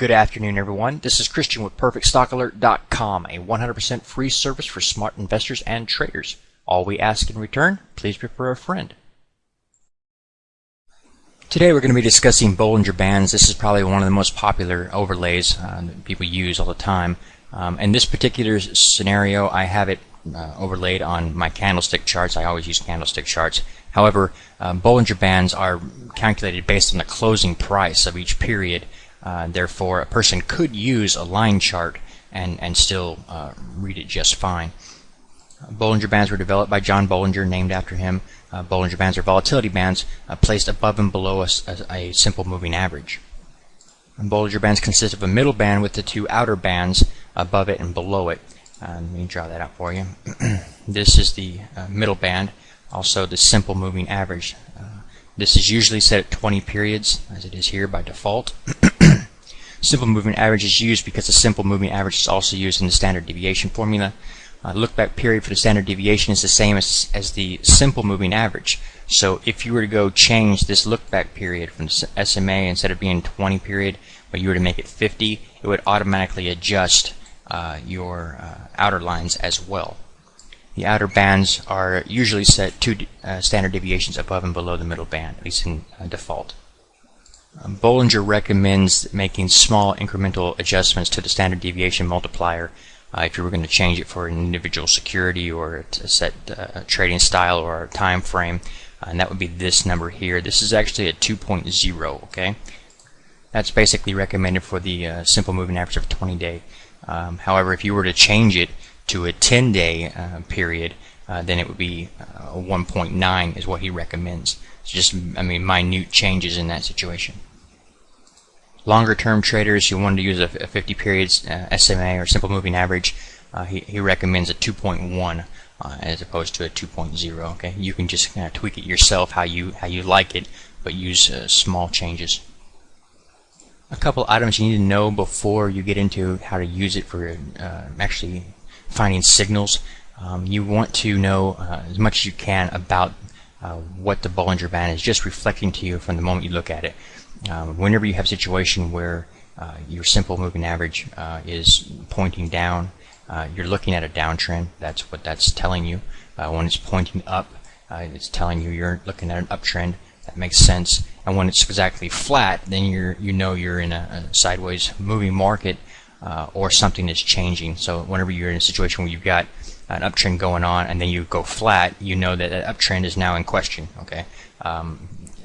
Good afternoon, everyone. This is Christian with PerfectStockAlert.com, a 100% free service for smart investors and traders. All we ask in return, please refer a friend. Today we're going to be discussing Bollinger Bands. This is probably one of the most popular overlays that people use all the time. In this particular scenario, I have it overlaid on my candlestick charts. I always use candlestick charts. However, Bollinger Bands are calculated based on the closing price of each period. Therefore, a person could use a line chart and still read it just fine. Bollinger Bands were developed by John Bollinger, named after him. Bollinger Bands are volatility bands placed above and below a simple moving average. And Bollinger Bands consist of a middle band with the two outer bands above it and below it. Let me draw that out for you. This is the middle band, also the simple moving average. This is usually set at 20 periods, as it is here by default. Simple moving average is used because the simple moving average is also used in the standard deviation formula. Look back period for the standard deviation is the same as the simple moving average. So if you were to go change this look back period from the SMA, instead of being 20 period, but you were to make it 50, it would automatically adjust your outer lines as well. The outer bands are usually set 2 standard deviations above and below the middle band, at least in default. Bollinger recommends making small incremental adjustments to the standard deviation multiplier if you were going to change it for an individual security or a set trading style or a time frame, and that would be this number here. This is actually a 2.0, okay? That's basically recommended for the simple moving average of 20-day. However, if you were to change it to a 10-day period, then it would be 1.9 is what he recommends. It's just, minute changes in that situation. Longer term traders who wanted to use a 50 periods SMA or simple moving average, he recommends a 2.1 as opposed to a 2.0. Okay, you can just kind of tweak it yourself how you like it, but use small changes. A couple items you need to know before you get into how to use it for actually finding signals. You want to know as much as you can about what the Bollinger Band is just reflecting to you from the moment you look at it. Whenever you have a situation where your simple moving average is pointing down, you're looking at a downtrend. That's what that's telling you. When it's pointing up, it's telling you you're looking at an uptrend. That makes sense. And when it's exactly flat, then you know you're in a sideways moving market or something is changing. So whenever you're in a situation where you've got an uptrend going on and then you go flat, you know that that uptrend is now in question. Okay,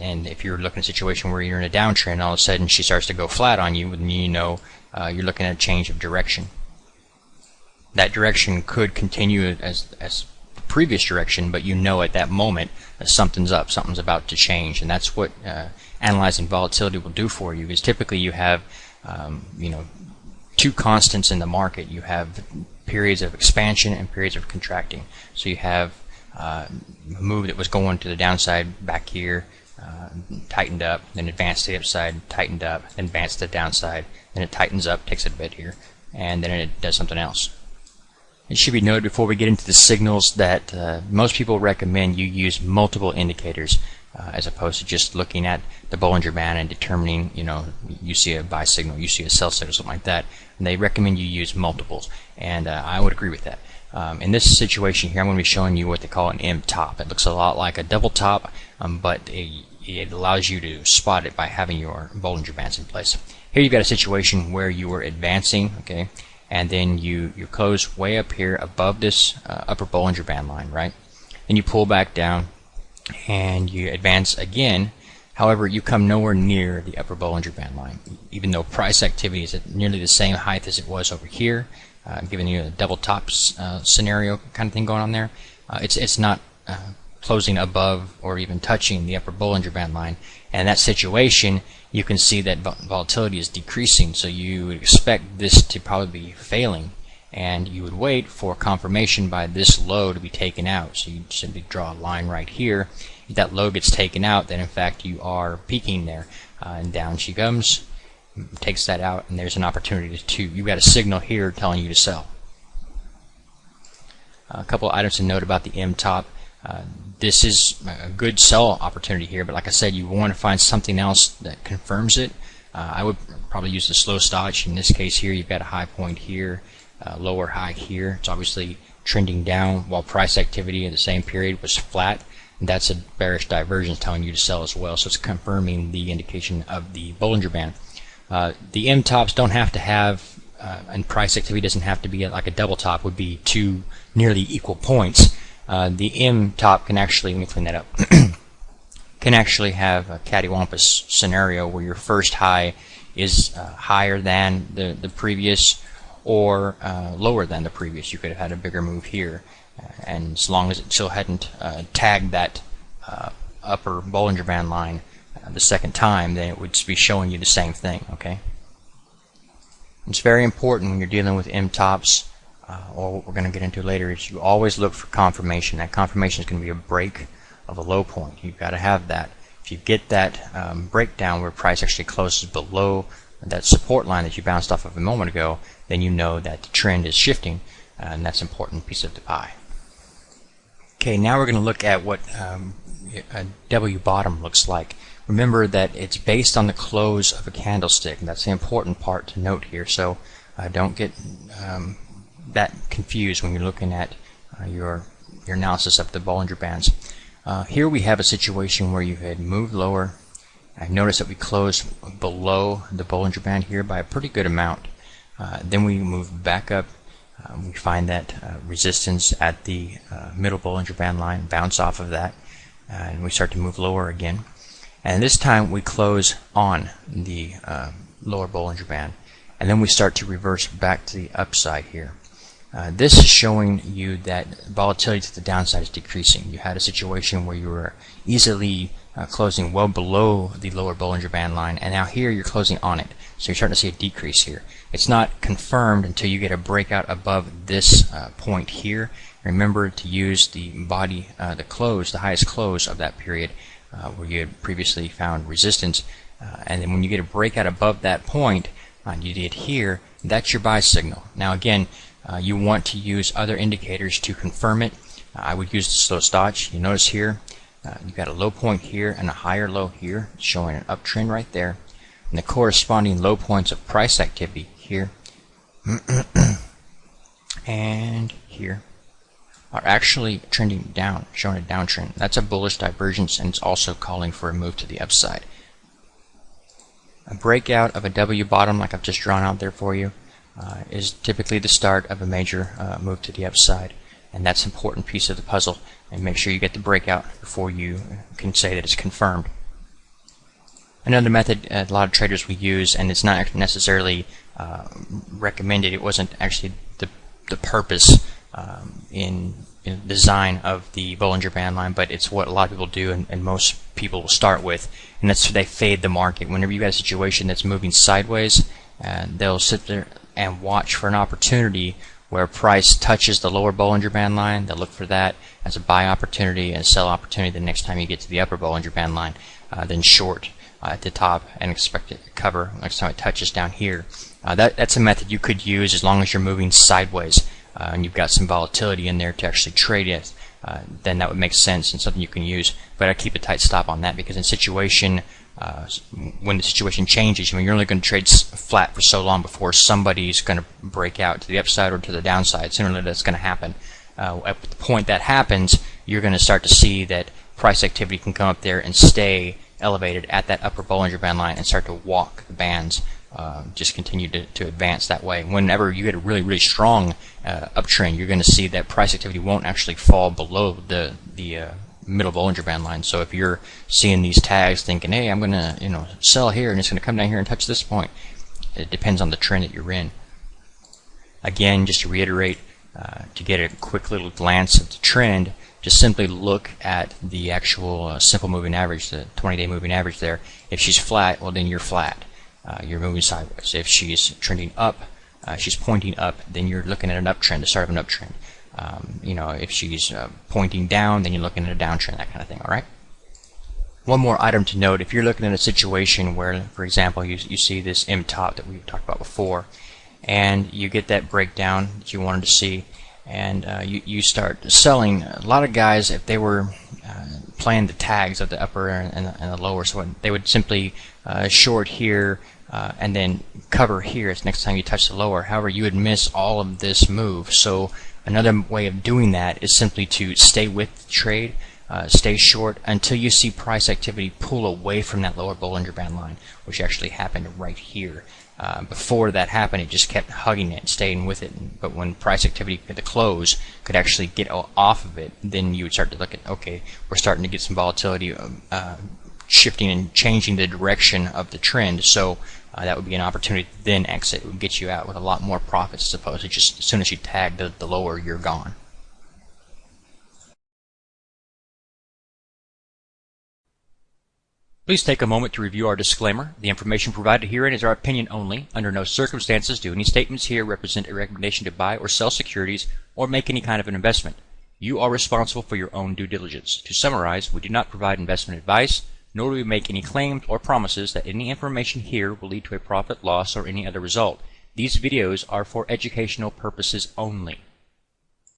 and if you're looking at a situation where you're in a downtrend, all of a sudden she starts to go flat on you, then you know you're looking at a change of direction. That direction could continue as the previous direction, but you know at that moment that something's up, something's about to change, and that's what analyzing volatility will do for you. Is typically you have two constants in the market. You have periods of expansion and periods of contracting. So you have a move that was going to the downside back here, tightened up, then advanced to the upside, tightened up, then advanced to the downside, then it tightens up, takes it a bit here, and then it does something else. It should be noted before we get into the signals that most people recommend you use multiple indicators as opposed to just looking at the Bollinger Band and determining, you see a buy signal, you see a sell signal, something like that. And they recommend you use multiples, and I would agree with that. In this situation here, I'm going to be showing you what they call an M top. It looks a lot like a double top, but it allows you to spot it by having your Bollinger Bands in place. Here you've got a situation where you were advancing, okay, and then you close way up here above this upper Bollinger Band line, right? Then you pull back down and you advance again. However, you come nowhere near the upper Bollinger Band line, even though price activity is at nearly the same height as it was over here, giving you a double top scenario kind of thing going on there. It's not closing above or even touching the upper Bollinger Band line. And in that situation, you can see that volatility is decreasing, so you would expect this to probably be failing, and you would wait for confirmation by this low to be taken out. So you simply draw a line right here. If that low gets taken out, then in fact you are peaking there, and down she comes, takes that out, and there's an opportunity to you've got a signal here telling you to sell. A couple of items to note about the M top. This is a good sell opportunity here, but like I said, you want to find something else that confirms it. I would probably use the slow stotch. In this case here, you've got a high point here, lower high here. It's obviously trending down while price activity in the same period was flat. And that's a bearish divergence telling you to sell as well. So it's confirming the indication of the Bollinger Band. The M tops don't have to have, and price activity doesn't have to be like a double top, would be two nearly equal points. The M top can actually, let me clean that up, can actually have a cattywampus scenario where your first high is higher than the previous, or lower than the previous. You could have had a bigger move here, and as long as it still hadn't tagged that upper Bollinger Band line the second time, then it would be showing you the same thing. Okay, it's very important when you're dealing with M tops, or what we're going to get into later, is you always look for confirmation. That confirmation is going to be a break of a low point. You've got to have that. If you get that breakdown where price actually closes below that support line that you bounced off of a moment ago, then you know that the trend is shifting, and that's an important piece of the pie. Okay, now we're going to look at what a W bottom looks like. Remember that it's based on the close of a candlestick, and that's the important part to note here. So don't get that confused when you're looking at your analysis of the Bollinger Bands. Here we have a situation where you had moved lower. I noticed that we closed below the Bollinger Band here by a pretty good amount. Then we move back up. We find that resistance at the middle Bollinger Band line, bounce off of that, and we start to move lower again. And this time we close on the lower Bollinger Band, and then we start to reverse back to the upside here. This is showing you that volatility to the downside is decreasing. You had a situation where you were easily closing well below the lower Bollinger Band line, and now here you're closing on it. So you're starting to see a decrease here. It's not confirmed until you get a breakout above this point here. Remember to use the body, the close, the highest close of that period where you had previously found resistance. And then when you get a breakout above that point, you did here, that's your buy signal. Now again, you want to use other indicators to confirm it. I would use the slow stotch. You notice here, you've got a low point here and a higher low here, showing an uptrend right there. And the corresponding low points of price activity here and here are actually trending down, showing a downtrend. That's a bullish divergence, and it's also calling for a move to the upside. A breakout of a W bottom, like I've just drawn out there for you, is typically the start of a major move to the upside, and that's an important piece of the puzzle. And make sure you get the breakout before you can say that it's confirmed. Another method a lot of traders will use, and it's not necessarily recommended, it wasn't actually the purpose in design of the Bollinger Band line, but it's what a lot of people do, and most people will start with, and that's they fade the market. Whenever you've got a situation that's moving sideways, they'll sit there and watch for an opportunity where price touches the lower Bollinger Band line. They'll look for that as a buy opportunity and a sell opportunity the next time you get to the upper Bollinger Band line, then short at the top and expect it to cover next time it touches down here. That's a method you could use as long as you're moving sideways and you've got some volatility in there to actually trade it. Then that would make sense and something you can use. But I keep a tight stop on that, because in situation when the situation changes, you're only going to trade flat for so long before somebody's going to break out to the upside or to the downside. Sooner or later that's going to happen. At the point that happens, you're going to start to see that price activity can come up there and stay elevated at that upper Bollinger Band line and start to walk the bands, just continue to advance that way. Whenever you get a really, really strong uptrend, you're going to see that price activity won't actually fall below the middle Bollinger Band line. So if you're seeing these tags thinking, hey, I'm going to sell here and it's going to come down here and touch this point, it depends on the trend that you're in. Again, just to reiterate, to get a quick little glance at the trend, just simply look at the actual simple moving average, the 20-day moving average there. If she's flat, well then you're flat. You're moving sideways. If she's trending up, she's pointing up, then you're looking at an uptrend, the start of an uptrend. If she's pointing down, then you're looking at a downtrend, that kind of thing. All right. One more item to note: if you're looking at a situation where, for example, you see this M top that we talked about before, and you get that breakdown that you wanted to see, and you start selling. A lot of guys, if they were playing the tags of the upper and the lower, so they would simply short here and then cover here is next time you touch the lower. However, you would miss all of this move. So another way of doing that is simply to stay with the trade, stay short until you see price activity pull away from that lower Bollinger Band line, which actually happened right here. Before that happened, it just kept hugging it, staying with it. But when price activity at the close could actually get off of it, then you would start to look at, okay, we're starting to get some volatility shifting and changing the direction of the trend. So that would be an opportunity to then exit. It would get you out with a lot more profits as opposed to just as soon as you tag the lower, you're gone. Please take a moment to review our disclaimer. The information provided herein is our opinion only. Under no circumstances do any statements here represent a recommendation to buy or sell securities or make any kind of an investment. You are responsible for your own due diligence. To summarize, we do not provide investment advice, nor do we make any claims or promises that any information here will lead to a profit, loss, or any other result. These videos are for educational purposes only.